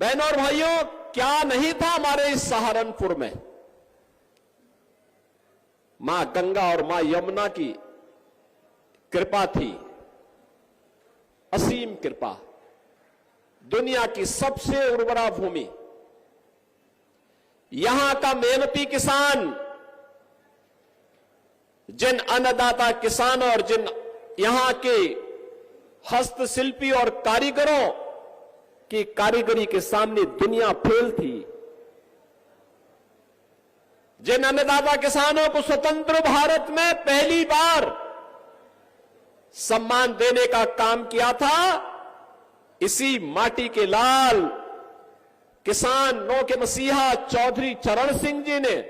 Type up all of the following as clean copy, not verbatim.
बहनों और भाइयों, क्या नहीं था हमारे इस सहारनपुर में। मां गंगा और मां यमुना की कृपा थी, असीम कृपा। दुनिया की सबसे उर्वरा भूमि, यहां का मेहनती किसान, जिन अन्नदाता किसानों और जिन यहां के हस्तशिल्पी और कारीगरों की कारीगरी के सामने दुनिया फेल थी। जिन अन्नदाता किसानों को स्वतंत्र भारत में पहली बार सम्मान देने का काम किया था, इसी माटी के लाल किसानों के मसीहा चौधरी चरण सिंह जी ने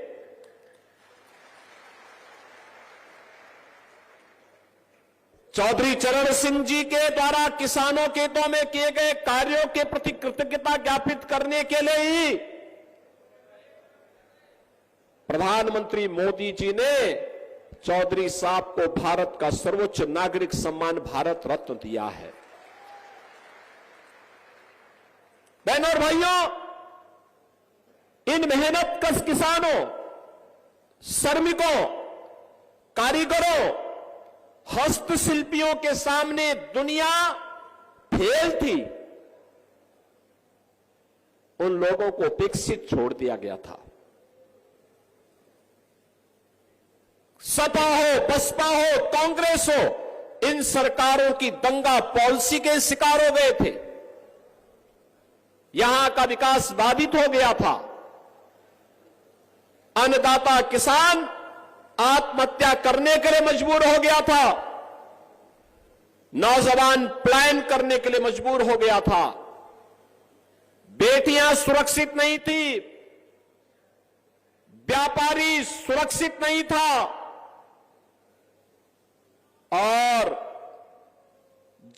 चौधरी चरण सिंह जी के द्वारा किसानों के हितों में किए गए कार्यों के प्रति कृतज्ञता ज्ञापित करने के लिए ही प्रधानमंत्री मोदी जी ने चौधरी साहब को भारत का सर्वोच्च नागरिक सम्मान भारत रत्न दिया है। बहनों और भाइयों, इन मेहनतकश किसानों, श्रमिकों, कारीगरों, हस्तशिल्पियों के सामने दुनिया फेल थी। उन लोगों को उपेक्षित छोड़ दिया गया था। सपा हो, बसपा हो, कांग्रेस हो, इन सरकारों की दंगा पॉलिसी के शिकार हो गए थे। यहां का विकास बाधित हो गया था। अन्नदाता किसान आत्महत्या करने के लिए मजबूर हो गया था। नौजवान पलायन करने के लिए मजबूर हो गया था। बेटियां सुरक्षित नहीं थी, व्यापारी सुरक्षित नहीं था, और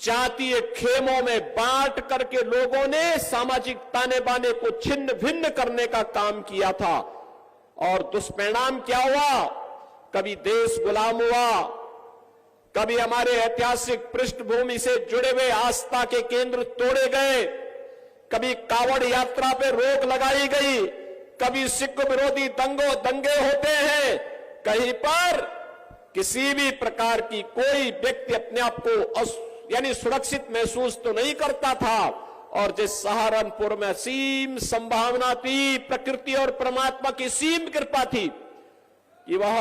जातीय खेमों में बांट करके लोगों ने सामाजिक ताने बाने को छिन्न भिन्न करने का काम किया था। और दुष्परिणाम क्या हुआ? कभी देश गुलाम हुआ, कभी हमारे ऐतिहासिक पृष्ठभूमि से जुड़े हुए आस्था के केंद्र तोड़े गए, कभी कावड़ यात्रा पे रोक लगाई गई, कभी सिख विरोधी दंगे होते हैं। कहीं पर किसी भी प्रकार की कोई व्यक्ति अपने आप को यानी सुरक्षित महसूस तो नहीं करता था। और जिस सहारनपुर में असीम संभावना थी, प्रकृति और परमात्मा की सीम कृपा थी कि वह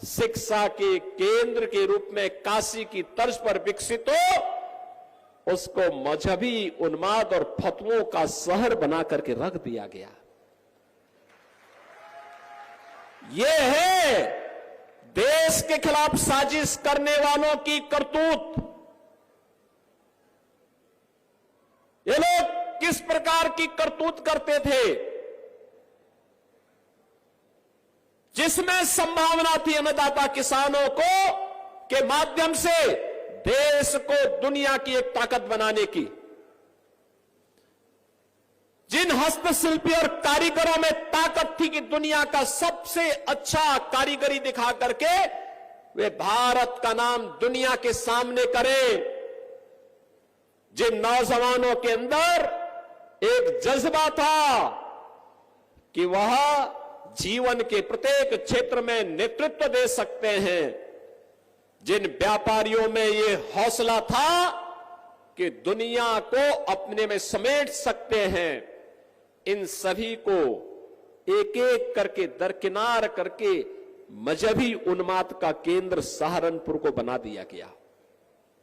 शिक्षा के केंद्र के रूप में काशी की तर्ज पर विकसित हो, उसको मजहबी उन्माद और फतवों का शहर बना करके रख दिया गया। यह है देश के खिलाफ साजिश करने वालों की करतूत। ये लोग किस प्रकार की करतूत करते थे? जिसमें संभावना थी अन्नदाता किसानों को के माध्यम से देश को दुनिया की एक ताकत बनाने की, जिन हस्तशिल्पी और कारीगरों में ताकत थी कि दुनिया का सबसे अच्छा कारीगरी दिखा करके वे भारत का नाम दुनिया के सामने करें, जिन नौजवानों के अंदर एक जज्बा था कि वह जीवन के प्रत्येक क्षेत्र में नेतृत्व दे सकते हैं, जिन व्यापारियों में ये हौसला था कि दुनिया को अपने में समेट सकते हैं, इन सभी को एक एक करके दरकिनार करके मजहबी उन्माद का केंद्र सहारनपुर को बना दिया गया।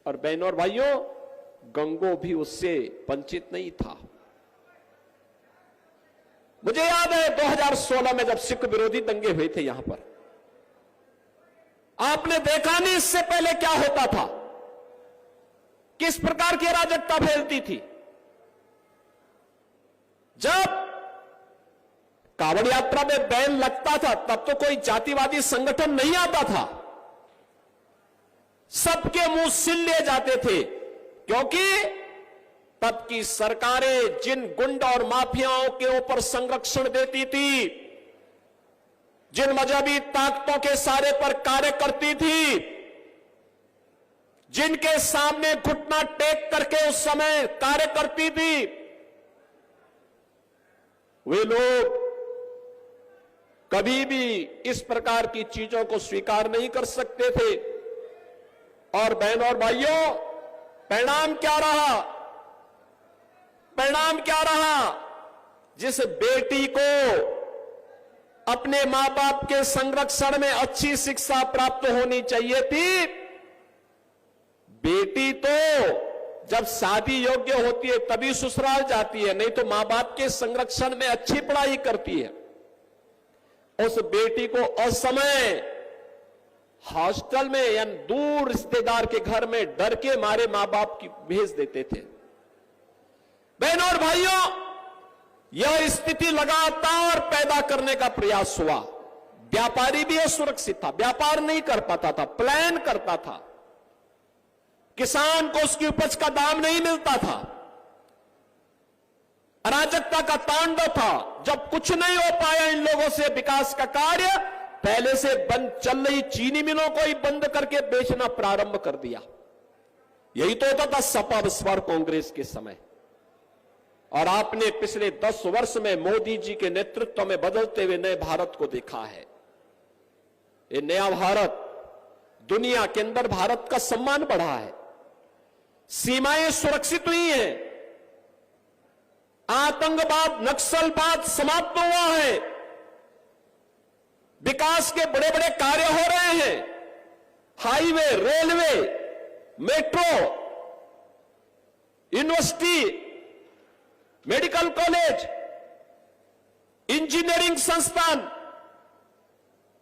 और बहनों और भाइयों, गंगो भी उससे वंचित नहीं था। मुझे याद है 2016 में जब सिख विरोधी दंगे हुए थे यहां पर, आपने देखा नहीं इससे पहले क्या होता था, किस प्रकार की अराजकता फैलती थी। जब कावड़ यात्रा में बैन लगता था तब तो कोई जातिवादी संगठन नहीं आता था, सबके मुंह सिल लिए जाते थे, क्योंकि तब की सरकारें जिन गुंड और माफियाओं के ऊपर संरक्षण देती थी, जिन मजहबी ताकतों के सारे पर कार्य करती थी, जिनके सामने घुटना टेक करके उस समय कार्य करती थी, वे लोग कभी भी इस प्रकार की चीजों को स्वीकार नहीं कर सकते थे। और बहनों और भाइयों, परिणाम क्या रहा? परिणाम क्या रहा? जिस बेटी को अपने मां बाप के संरक्षण में अच्छी शिक्षा प्राप्त होनी चाहिए थी, बेटी तो जब शादी योग्य होती है तभी ससुराल जाती है, नहीं तो मां बाप के संरक्षण में अच्छी पढ़ाई करती है। उस बेटी को असमय हॉस्टल में या दूर रिश्तेदार के घर में डर के मारे मां बाप की भेज देते थे। बहनों और भाइयों, यह स्थिति लगातार पैदा करने का प्रयास हुआ। व्यापारी भी असुरक्षित था, व्यापार नहीं कर पाता था, प्लान करता था। किसान को उसकी उपज का दाम नहीं मिलता था, अराजकता का तांडव था। जब कुछ नहीं हो पाया इन लोगों से विकास का कार्य, पहले से बंद चल रही चीनी मिलों को ही बंद करके बेचना प्रारंभ कर दिया। यही तो होता था सपा बसपा कांग्रेस के समय। और आपने पिछले 10 वर्ष में मोदी जी के नेतृत्व में बदलते हुए नए भारत को देखा है। ये नया भारत, दुनिया के अंदर भारत का सम्मान बढ़ा है, सीमाएं सुरक्षित हुई हैं, आतंकवाद नक्सलवाद समाप्त हुआ है, विकास के बड़े बड़े कार्य हो रहे हैं। Highway, railway, metro, university, medical college, engineering संस्थान,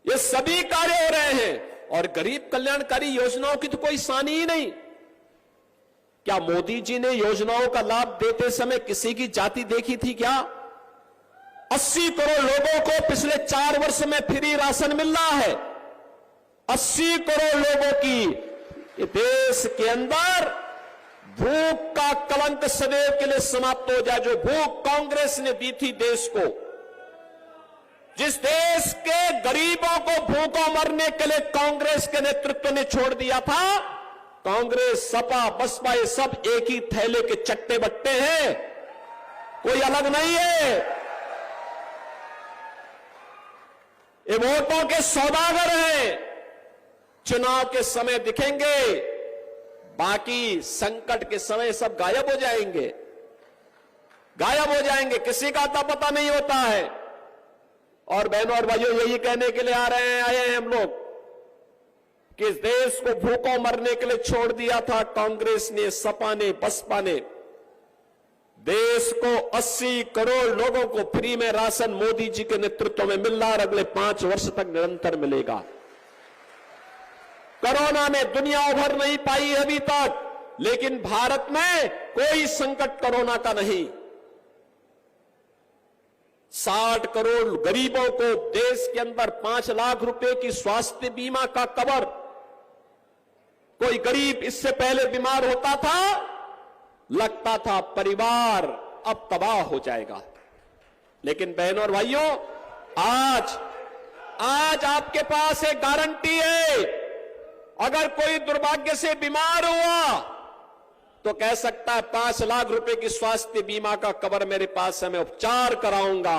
ये सभी कार्य हो रहे हैं। और गरीब कल्याणकारी योजनाओं की तो कोई सानी ही नहीं। क्या मोदी जी ने योजनाओं का लाभ देते समय किसी की जाति देखी थी क्या? 80 करोड़ लोगों को पिछले 4 वर्ष में फ्री राशन मिल रहा है। 80 करोड़ लोगों की देश के अंदर भूख का कलंक सदैव के लिए समाप्त हो जाए। जो भूख कांग्रेस ने दी थी देश को, जिस देश के गरीबों को भूखों मरने के लिए कांग्रेस के नेतृत्व ने छोड़ दिया था, कांग्रेस, सपा, बसपा ये सब एक ही थैले के चट्टे बट्टे हैं, कोई अलग नहीं है। ये वोटों के सौदागर हैं। चुनाव के समय दिखेंगे, बाकी संकट के समय सब गायब हो जाएंगे, गायब हो जाएंगे, किसी का आता पता नहीं होता है। और बहनों और भाइयों, यही कहने के लिए आए हैं हम लोग कि इस देश को भूखों मरने के लिए छोड़ दिया था कांग्रेस ने, सपा ने, बसपा ने। देश को 80 करोड़ लोगों को फ्री में राशन मोदी जी के नेतृत्व में मिल रहा है और अगले 5 वर्ष तक निरंतर मिलेगा। कोरोना में दुनिया उभर नहीं पाई अभी तक, लेकिन भारत में कोई संकट कोरोना का नहीं। 60 करोड़ गरीबों को देश के अंदर 5 लाख रुपए की स्वास्थ्य बीमा का कवर। कोई गरीब इससे पहले बीमार होता था, लगता था परिवार अब तबाह हो जाएगा, लेकिन बहनों और भाइयों, आज आपके पास एक गारंटी है। अगर कोई दुर्भाग्य से बीमार हुआ तो कह सकता है 5 लाख रुपए की स्वास्थ्य बीमा का कवर मेरे पास है, मैं उपचार कराऊंगा।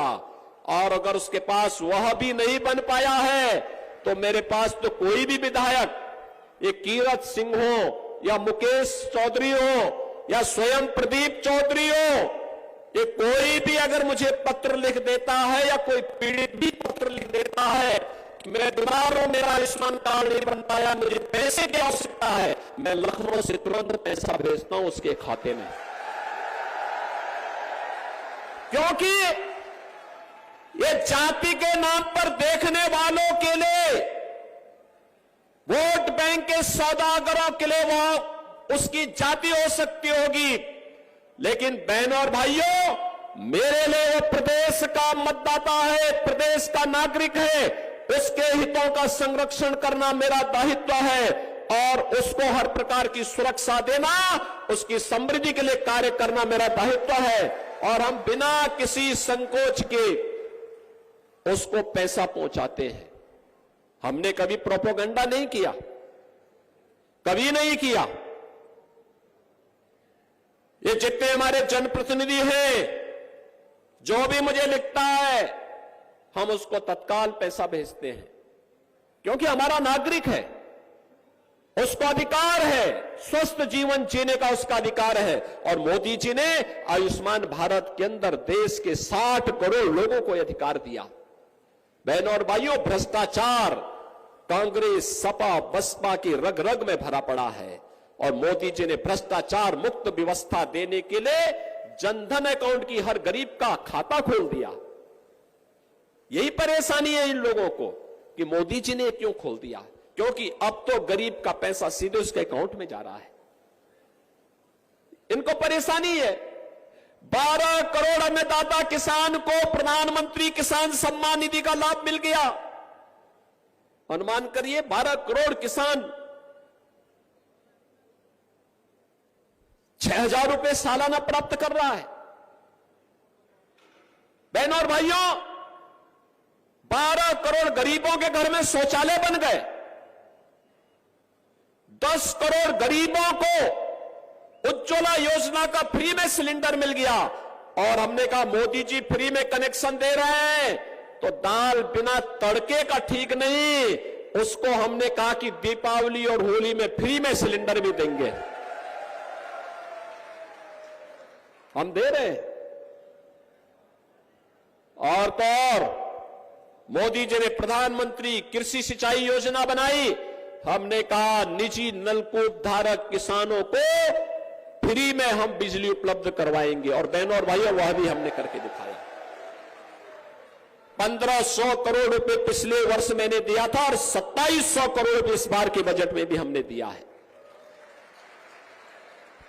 और अगर उसके पास वह भी नहीं बन पाया है तो मेरे पास तो कोई भी विधायक, ये कीरत सिंह हो या मुकेश चौधरी हो या स्वयं प्रदीप चौधरी हो, ये कोई भी अगर मुझे पत्र लिख देता है या कोई पीड़ित भी पत्र लिख देता है, मैं बीमार हूं, मेरा आयुष्मान कार्ड नहीं बन पाया, मुझे पैसे की आवश्यकता है, मैं लखनऊ से तुरंत पैसा भेजता हूं उसके खाते में। क्योंकि ये जाति के नाम पर देखने वालों के लिए, वोट बैंक के सौदागरों के लिए वो उसकी जाति हो सकती होगी, लेकिन बहनों और भाइयों, मेरे लिए वो प्रदेश का मतदाता है, प्रदेश का नागरिक है, उसके हितों का संरक्षण करना मेरा दायित्व है और उसको हर प्रकार की सुरक्षा देना, उसकी समृद्धि के लिए कार्य करना मेरा दायित्व है। और हम बिना किसी संकोच के उसको पैसा पहुंचाते हैं। हमने कभी प्रोपेगेंडा नहीं किया, कभी नहीं किया। ये जितने हमारे जनप्रतिनिधि हैं, जो भी मुझे लिखता है हम उसको तत्काल पैसा भेजते हैं, क्योंकि हमारा नागरिक है, उसका अधिकार है, स्वस्थ जीवन जीने का उसका अधिकार है। और मोदी जी ने आयुष्मान भारत के अंदर देश के 60 करोड़ लोगों को यह अधिकार दिया। बहनों और भाइयों, भ्रष्टाचार कांग्रेस, सपा, बसपा की रग रग में भरा पड़ा है और मोदी जी ने भ्रष्टाचार मुक्त व्यवस्था देने के लिए जनधन अकाउंट की हर गरीब का खाता खोल दिया। यही परेशानी है इन लोगों को कि मोदी जी ने क्यों खोल दिया, क्योंकि अब तो गरीब का पैसा सीधे उसके अकाउंट में जा रहा है। इनको परेशानी है। 12 करोड़ अन्नदाता किसान को प्रधानमंत्री किसान सम्मान निधि का लाभ मिल गया। अनुमान करिए 12 करोड़ किसान 6,000 रुपए सालाना प्राप्त कर रहा है। बहनों और भाइयों, 12 करोड़ गरीबों के घर में शौचालय बन गए। 10 करोड़ गरीबों को उज्ज्वला योजना का फ्री में सिलेंडर मिल गया। और हमने कहा मोदी जी फ्री में कनेक्शन दे रहे हैं तो दाल बिना तड़के का ठीक नहीं, उसको हमने कहा कि दीपावली और होली में फ्री में सिलेंडर भी देंगे। हम दे रहे हैं। और तो और मोदी जी ने प्रधानमंत्री कृषि सिंचाई योजना बनाई। हमने कहा निजी नलकूप धारक किसानों को फ्री में हम बिजली उपलब्ध करवाएंगे। और बहनों और भाइयों, वह भी हमने करके दिखाया। 1500 करोड़ रुपए पिछले वर्ष मैंने दिया था और 2700 करोड़ रुपए इस बार के बजट में भी हमने दिया है।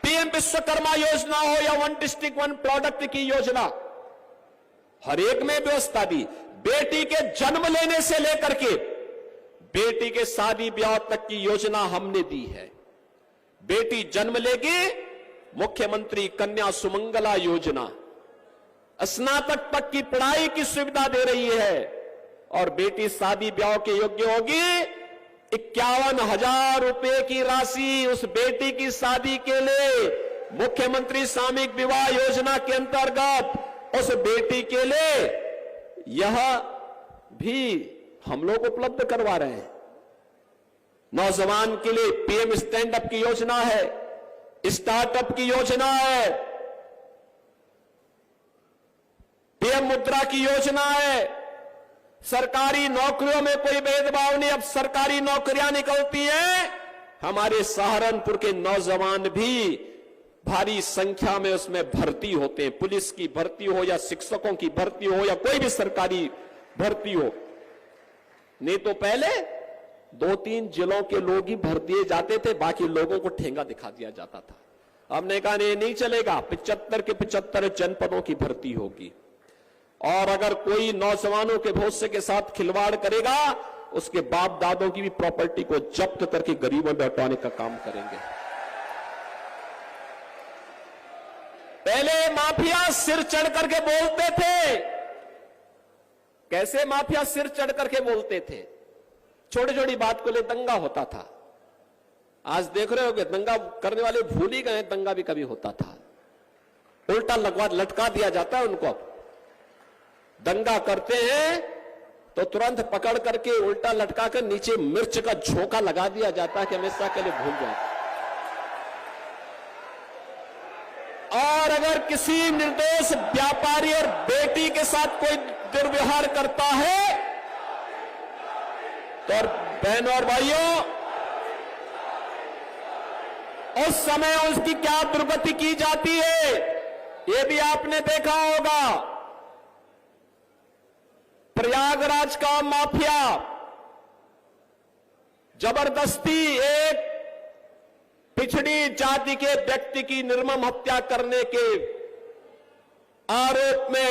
पीएम विश्वकर्मा योजना हो या वन डिस्ट्रिक्ट वन प्रोडक्ट की योजना, हर एक में व्यवस्था दी। बेटी के जन्म लेने से लेकर के बेटी के शादी ब्याह तक की योजना हमने दी है। बेटी जन्म लेगी, मुख्यमंत्री कन्या सुमंगला योजना, स्नातक तक की पढ़ाई की सुविधा दे रही है। और बेटी शादी ब्याह के योग्य होगी, 51,000 रुपए की राशि उस बेटी की शादी के लिए मुख्यमंत्री सामूहिक विवाह योजना के अंतर्गत उस बेटी के लिए यह भी हम लोग उपलब्ध करवा रहे हैं। नौजवान के लिए पीएम स्टैंड अप की योजना है, स्टार्टअप की योजना है, पीएम मुद्रा की योजना है। सरकारी नौकरियों में कोई भेदभाव नहीं, अब सरकारी नौकरियां निकलती हैं। हमारे सहारनपुर के नौजवान भी भारी संख्या में उसमें भर्ती होते हैं। पुलिस की भर्ती हो या शिक्षकों की भर्ती हो या कोई भी सरकारी भर्ती हो। नहीं तो पहले 2-3 जिलों के लोग ही भर्ती जाते थे, बाकी लोगों को ठेंगा दिखा दिया जाता था। हमने कहा नहीं चलेगा, 75 के 75 जनपदों की भर्ती होगी। और अगर कोई नौजवानों के भविष्य के साथ खिलवाड़ करेगा, उसके बाप दादों की भी प्रॉपर्टी को जब्त करके गरीबों में लौटाने का काम करेंगे। पहले माफिया सिर चढ़ करके बोलते थे। कैसे माफिया सिर चढ़ करके बोलते थे? छोटी छोटी बात को ले दंगा होता था। आज देख रहे होगे दंगा करने वाले भूल ही गए, दंगा भी कभी होता था। उल्टा लटका दिया जाता है उनको। दंगा करते हैं तो तुरंत पकड़ करके उल्टा लटका कर नीचे मिर्च का झोंका लगा दिया जाता है कि हमेशा के लिए भूल जाए। और अगर किसी निर्दोष व्यापारी और बेटी के साथ कोई दुर्व्यवहार करता है तो बहनों और भाइयों, उस समय उसकी क्या दुर्गति की जाती है, ये भी आपने देखा होगा। प्रयागराज का माफिया जबरदस्ती एक पिछड़ी जाति के व्यक्ति की निर्मम हत्या करने के आरोप में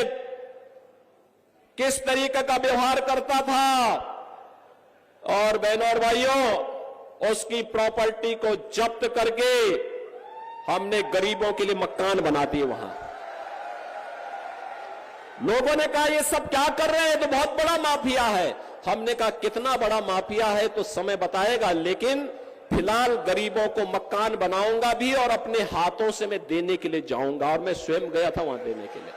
किस तरीके का व्यवहार करता था। और बहनों और भाइयों, उसकी प्रॉपर्टी को जब्त करके हमने गरीबों के लिए मकान बना दिए वहां। लोगों ने कहा ये सब क्या कर रहे हैं, तो बहुत बड़ा माफिया है। हमने कहा कितना बड़ा माफिया है तो समय बताएगा, लेकिन फिलहाल गरीबों को मकान बनाऊंगा भी और अपने हाथों से मैं देने के लिए जाऊंगा। और मैं स्वयं गया था वहां देने के लिए।